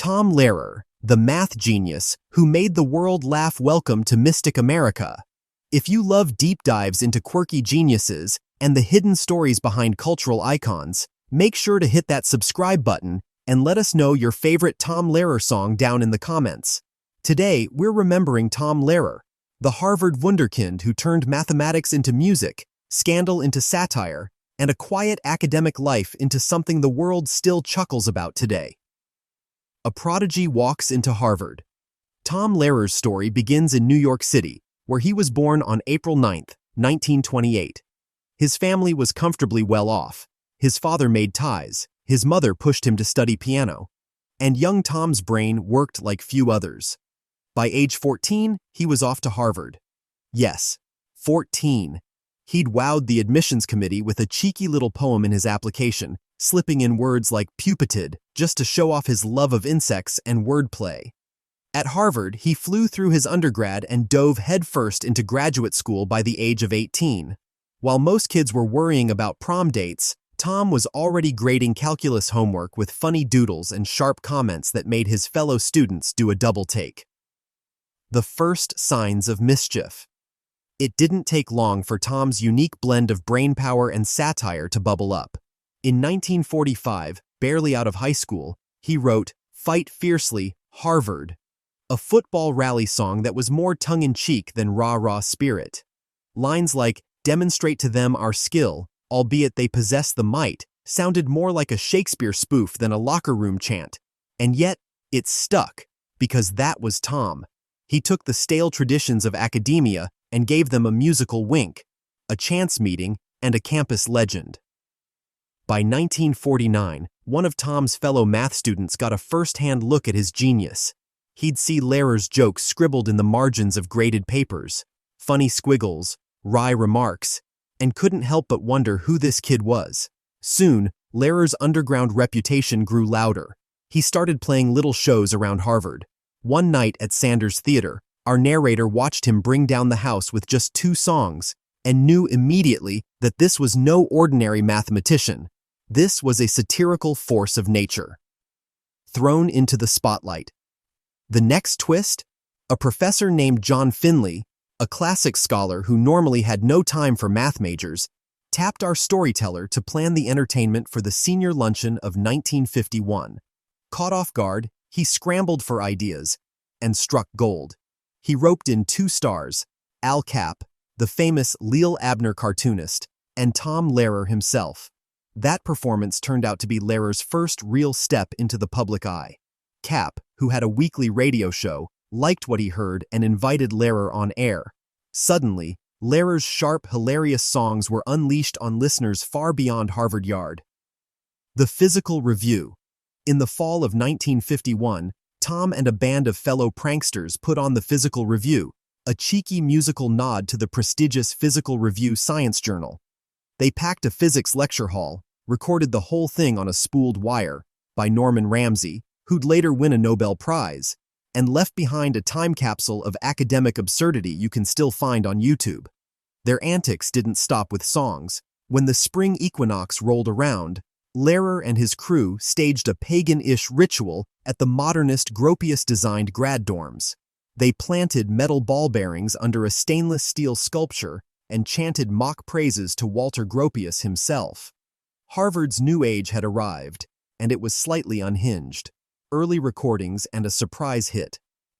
Tom Lehrer, the math genius who made the world laugh. Welcome to Mystic America. If you love deep dives into quirky geniuses and the hidden stories behind cultural icons, make sure to hit that subscribe button and let us know your favorite Tom Lehrer song down in the comments. Today, we're remembering Tom Lehrer, the Harvard wunderkind who turned mathematics into music, scandal into satire, and a quiet academic life into something the world still chuckles about today. A prodigy walks into Harvard. Tom Lehrer's story begins in New York City, where he was born on April 9, 1928. His family was comfortably well off. His father made ties, his mother pushed him to study piano, and young Tom's brain worked like few others. By age 14, he was off to Harvard. Yes, 14. He'd wowed the admissions committee with a cheeky little poem in his application, slipping in words like pupatid just to show off his love of insects and wordplay. At Harvard, he flew through his undergrad and dove headfirst into graduate school by the age of 18. While most kids were worrying about prom dates, Tom was already grading calculus homework with funny doodles and sharp comments that made his fellow students do a double take. The first signs of mischief. It didn't take long for Tom's unique blend of brainpower and satire to bubble up. In 1945, barely out of high school, he wrote "Fight Fiercely, Harvard," a football rally song that was more tongue-in-cheek than rah-rah spirit. Lines like "Demonstrate to them our skill, albeit they possess the might," sounded more like a Shakespeare spoof than a locker room chant. And yet, it stuck, because that was Tom. He took the stale traditions of academia and gave them a musical wink, a chance meeting, and a campus legend. By 1949, one of Tom's fellow math students got a first-hand look at his genius. He'd see Lehrer's jokes scribbled in the margins of graded papers, funny squiggles, wry remarks, and couldn't help but wonder who this kid was. Soon, Lehrer's underground reputation grew louder. He started playing little shows around Harvard. One night at Sanders Theater, our narrator watched him bring down the house with just 2 songs and knew immediately that this was no ordinary mathematician. This was a satirical force of nature, thrown into the spotlight. The next twist? A professor named John Finley, a classics scholar who normally had no time for math majors, tapped our storyteller to plan the entertainment for the senior luncheon of 1951. Caught off guard, he scrambled for ideas and struck gold. He roped in 2 stars, Al Capp, the famous Lyle Abner cartoonist, and Tom Lehrer himself. That performance turned out to be Lehrer's first real step into the public eye. Capp, who had a weekly radio show, liked what he heard and invited Lehrer on air. Suddenly, Lehrer's sharp, hilarious songs were unleashed on listeners far beyond Harvard Yard. The Physical Review. In the fall of 1951, Tom and a band of fellow pranksters put on the Physical Review, a cheeky musical nod to the prestigious Physical Review science journal. They packed a physics lecture hall, recorded the whole thing on a spooled wire by Norman Ramsey, who'd later win a Nobel Prize, and left behind a time capsule of academic absurdity you can still find on YouTube. Their antics didn't stop with songs. When the spring equinox rolled around, Lehrer and his crew staged a pagan-ish ritual at the modernist Gropius-designed grad dorms. They planted metal ball bearings under a stainless steel sculpture and chanted mock praises to Walter Gropius himself. Harvard's new age had arrived, and it was slightly unhinged. Early recordings and a surprise hit.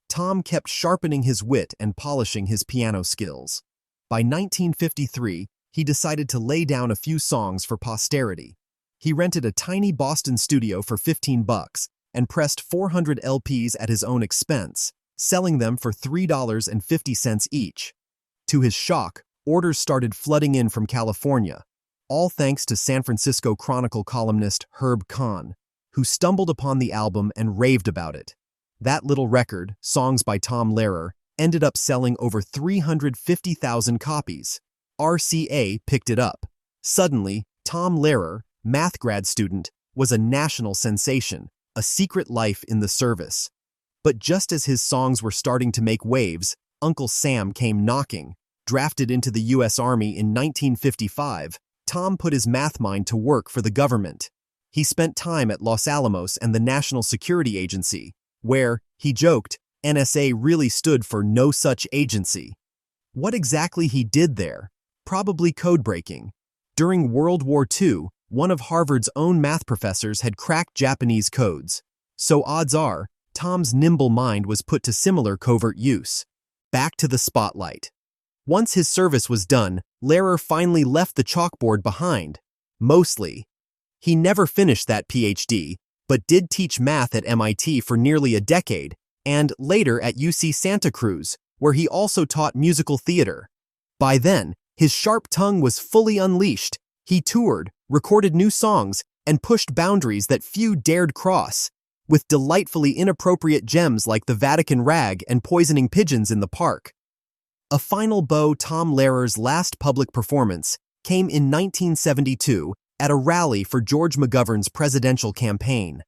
Tom kept sharpening his wit and polishing his piano skills. By 1953, he decided to lay down a few songs for posterity. He rented a tiny Boston studio for $15 and pressed 400 LPs at his own expense, selling them for $3.50 each. To his shock, orders started flooding in from California, all thanks to San Francisco Chronicle columnist Herb Kahn, who stumbled upon the album and raved about it. That little record, Songs by Tom Lehrer, ended up selling over 350,000 copies. RCA picked it up. Suddenly, Tom Lehrer, math grad student, was a national sensation, a secret life in the service. But just as his songs were starting to make waves, Uncle Sam came knocking. Drafted into the U.S. Army in 1955, Tom put his math mind to work for the government. He spent time at Los Alamos and the National Security Agency, where, he joked, NSA really stood for no such agency. What exactly he did there? Probably code-breaking. During World War II, one of Harvard's own math professors had cracked Japanese codes. So odds are, Tom's nimble mind was put to similar covert use. Back to the spotlight. Once his service was done, Lehrer finally left the chalkboard behind. Mostly. He never finished that PhD, but did teach math at MIT for nearly a decade, and later at UC Santa Cruz, where he also taught musical theater. By then, his sharp tongue was fully unleashed. He toured, recorded new songs, and pushed boundaries that few dared cross, with delightfully inappropriate gems like the Vatican rag and poisoning pigeons in the park. A final bow. Tom Lehrer's last public performance came in 1972 at a rally for George McGovern's presidential campaign.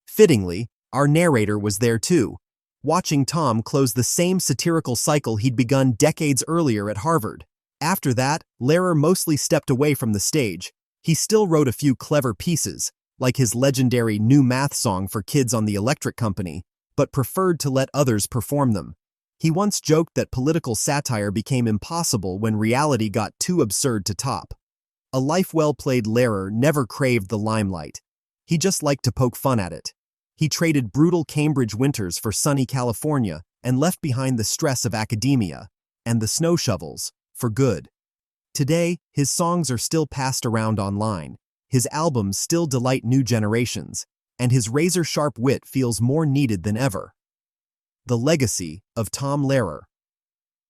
Fittingly, our narrator was there too, watching Tom close the same satirical cycle he'd begun decades earlier at Harvard. After that, Lehrer mostly stepped away from the stage. He still wrote a few clever pieces, like his legendary new math song for kids on the electric company, but preferred to let others perform them. He once joked that political satire became impossible when reality got too absurd to top. A life well-played. Lehrer never craved the limelight. He just liked to poke fun at it. He traded brutal Cambridge winters for sunny California and left behind the stress of academia and the snow shovels for good. Today, his songs are still passed around online, his albums still delight new generations, and his razor-sharp wit feels more needed than ever. The legacy of Tom Lehrer.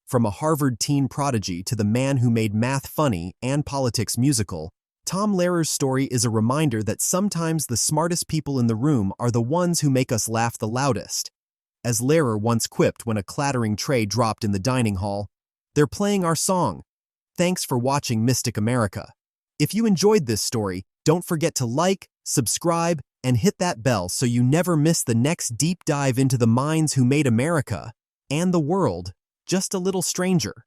From a Harvard teen prodigy to the man who made math funny and politics musical, Tom Lehrer's story is a reminder that sometimes the smartest people in the room are the ones who make us laugh the loudest. As Lehrer once quipped when a clattering tray dropped in the dining hall, "They're playing our song. Thanks for watching Mystic America." If you enjoyed this story, don't forget to like, subscribe, and hit that bell so you never miss the next deep dive into the minds who made America and the world just a little stranger.